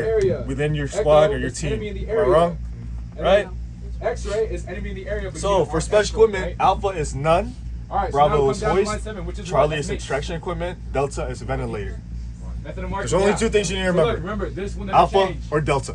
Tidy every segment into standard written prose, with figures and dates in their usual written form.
leader area. within your Echo squad or your is enemy team. in the Am I area. wrong? And Right? then X-ray is enemy in the area. But So you for aren't special escort, equipment, right? Alpha is none, All right, so now Bravo we is come down to line hoist, 7, which is Charlie what? is That's extraction equipment, Delta is ventilator. Method of marking. There's only two things you need to So look, remember. remember, this will never Alpha change. or Delta.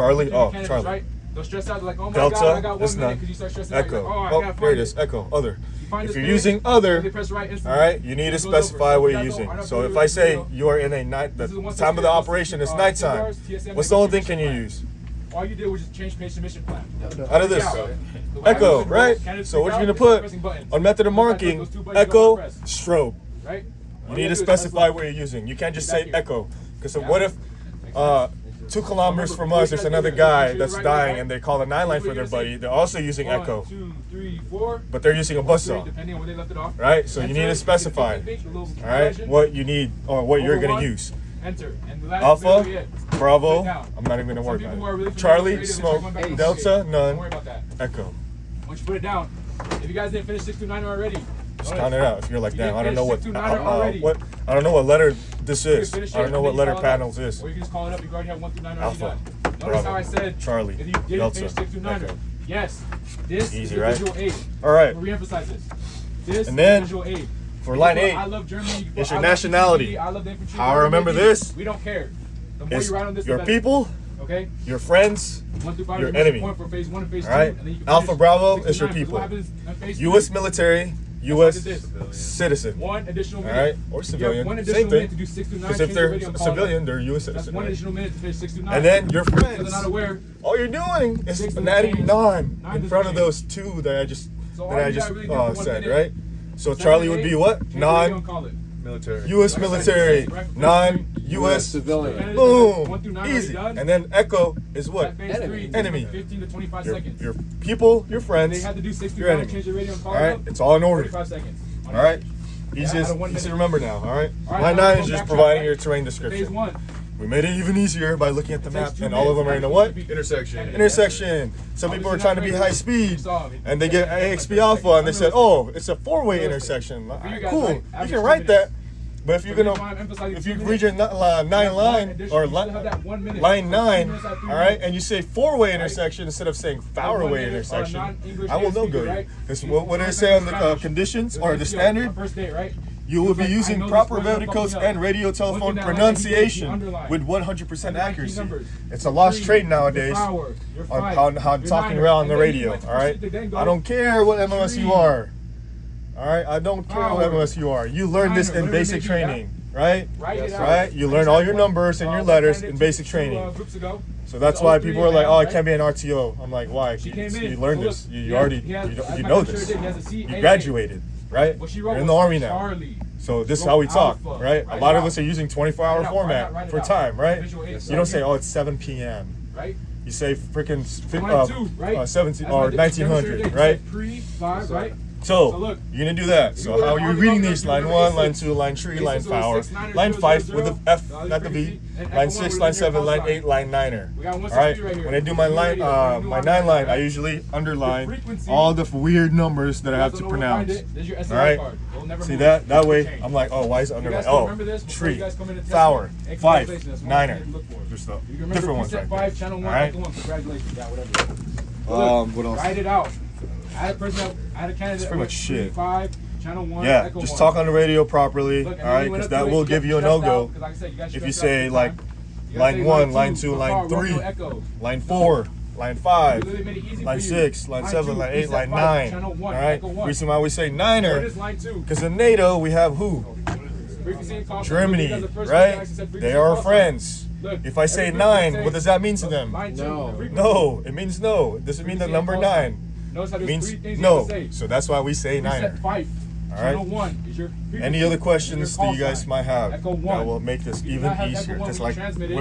Charlie? Two Oh, mechanicals, Charlie. right? They'll stress out. They're like, oh my Delta. god, I got 1 it's minute not. because you start stressing out. Echo. You're like, oh, I Oh, can't there it find is. Echo. Other. You find If this you're page, using they other, press right all instantly. right, you need to It goes over. specify So what if you're you guys don't- using. I don't So know if if I you say know, you are in a night, the this is one time of the second, operation is TSM nighttime. TSM What's the only thing can you mission use? All you did was just change page to mission plan. Out of this, Yeah. The way I echo, use it, right? candidates So what freak you're out, gonna they put start pressing buttons. on method of marking, Those two buttons you echo, don't press, strobe. right? You need to specify what you're using. You can't just say Exactly. echo. Because Yeah. what if 2 kilometers from us there's another guy that's dying and they call a 9-line for their buddy. They're also using echo, 1, 2, 3, 4. but they're using a buzzsaw. Depending on where they left it off. Right? So you Enter, need to specify, the little all right, legend, what you need or what you're over going one, to use. Enter. And the last Alpha, literally it. Bravo, Right now. I'm not even going to Some worry people who about are really it. familiar Charlie, with radio, smoke, they're going back and Delta, Don't worry none, about that. echo. Once you put it down, if you guys didn't finish 629 already, Just count it out. If you're like, You damn, didn't I don't know finish 629 already. I don't know what letter this you can is. finish I don't it, know and what then letter you call it up. panels is. Or you can just call it up. You already have 1 through 9 already Alpha, done. Notice Bravo, how I said Charlie, if you didn't Delta, finish 6 through 9. Echo. Yes, this Easy, is the right? visual aid. All right. I'm gonna reemphasize this. This And then, is visual aid. for You line can put, 8, I love Germany. You can put, it's your I love nationality. TTV, I love the infantry. How I whatever it remember may be. this We don't care. The more It's you write on this, your the better. people, Okay. your friends, 1 through 5 your is mission enemy. point for phase 1 and phase 2. all right? And then you can Alpha finish Bravo 6 is through your 9, 'cause what people. happens in phase U.S. 3? military, I U.S. did this. citizen. 1 additional All minute. right? Or You have civilian. 1 Same additional minute thing. to do 6 through 9. Because if change they're the radio and call it civilian, up. they're U.S. That's citizen. 1 right? additional minute to finish 6 through 9. And then your If they're friends. not aware. All you're doing is Six to adding nine. 9 Nine in to front of three. those 2 that I just So all you gotta really do for 1 said, minute, right? So 7 Charlie to would 8, be what? change the radio and Non call it. Military. U.S. Like I said, military, reference non-U.S. Civilian. Boom, 1 through 9 already easy. done. And then echo is what? At phase Enemy. 3, it takes Enemy. like 15 to 25 Your, seconds. your people, your They friends, had to do 6 through your 9, enemy. change the radio and call All it right, up. it's all in order. 45 seconds. All right, Yeah, easy out of 1 to minute. remember now. All right, All right, line now 9 go is just backtrack, providing right? your terrain Phase description. 1. We made it even easier by looking at the map, Takes 2 and all of them are in a minutes. what? Intersection. Intersection. Some people are trying to be high speed, and they get AXP Alpha, and they said, "Oh, it's a 4-way intersection." All right, cool. You can write that, but if you're if you read your 9 line or line 9, all right, and you say 4-way intersection instead of saying 4-way intersection, I will no go you. Because what did it say on the conditions or the standard? First date, right? You will be I using know this proper word, I'm verticals fucking up. and radio telephone One thing that I like, pronunciation underline. with 100% And the key accuracy. numbers. It's a lost Three, trade your nowadays power, your on five, how your talking niner, around on and the then you radio, went to all right? proceed to then go I don't care what MLS you three, are. All right? I don't care what power, MLS you are. You learn this niner, in whatever it basic may be, yeah? training, right? Write it out. Right? You I learn just all had your one, numbers and your letters in basic two, training. groups ago. So that's So why all three people are like, "Oh, I right? can't be an RTO." I'm like, "Why? She came You in. learned So this. look, You he already has- as you my know picture this. did, he has a You CAA. graduated, right? What she You're wrote in the was army now. Charlie. So this is Wrote how we talk, Alpha. right? Write A lot it of out. us are using 24-hour Write it out, format write it for out. time, right? Visual aid, You don't say, so "Oh, it's 7 p.m." Right? You say freaking Line 2, right? 17 That's or what the demonstrator 1900, did. He right? said Pre-5, right? So So look, you're gonna do that. you So go how are to you all the reading numbers, these? you Line go to 1, A6. line 2, line 3, line A6 5, 06, 9, line 5 0, with the 0, F, value not the B. frequency, and Line Echo 6, one, line we're 7, looking line at 8, line 9er. We got All 163 right. right here. When I do my New line, radio, new my army, 9 line, right? I usually underline frequency. all the weird numbers that I have to pronounce. There's your All SLI right. card. It'll never See move. that? That way, Change. I'm like, "Oh, why is it You underlined? guys can Oh, remember this before you tree, guys come in and test flower, me? 5, Congratulations, that's one 9er. thing to look for. There's the You remember different ones preset right 5, there. channel 1, All right. Echo 1. Congratulations, yeah, whatever. So What else? Write it out. I had a person, I had a candidate. pretty much shit. 5, channel 1, Yeah, Echo just 1. talk on the radio properly, Look, and all then right? you went Because up that to it, will you give got you a stressed no-go. out, 'cause like I said, you guys If you stressed out say the like time. You gotta line say 1, line 2, 2, go line far, 3, Romeo Echo. line 4, line 5, We literally made it easy line for you. 6, line 7, 2, line 8, preset line 5, 9. channel All 1, right. Echo 1. Reason why we say What niner, is line 2? because in NATO we have who? Frequency and call sign. Germany, Because the first right? one actually said frequency They and are call sign. friends. Look, If I say every 9, frequency what does that mean to them? line 2, No. the frequency. No, it means no. It doesn't mean the Frequency and number call sign. 9. Notice how It there's means 3 things you no. have to say. So that's why we say niner. Preset 5. All Channel right. 1 is your frequency. Any other Is questions your that you call guys sign. might have Echo that 1. will make this If you do even not have easier? Echo 1 Just when you like transmit it,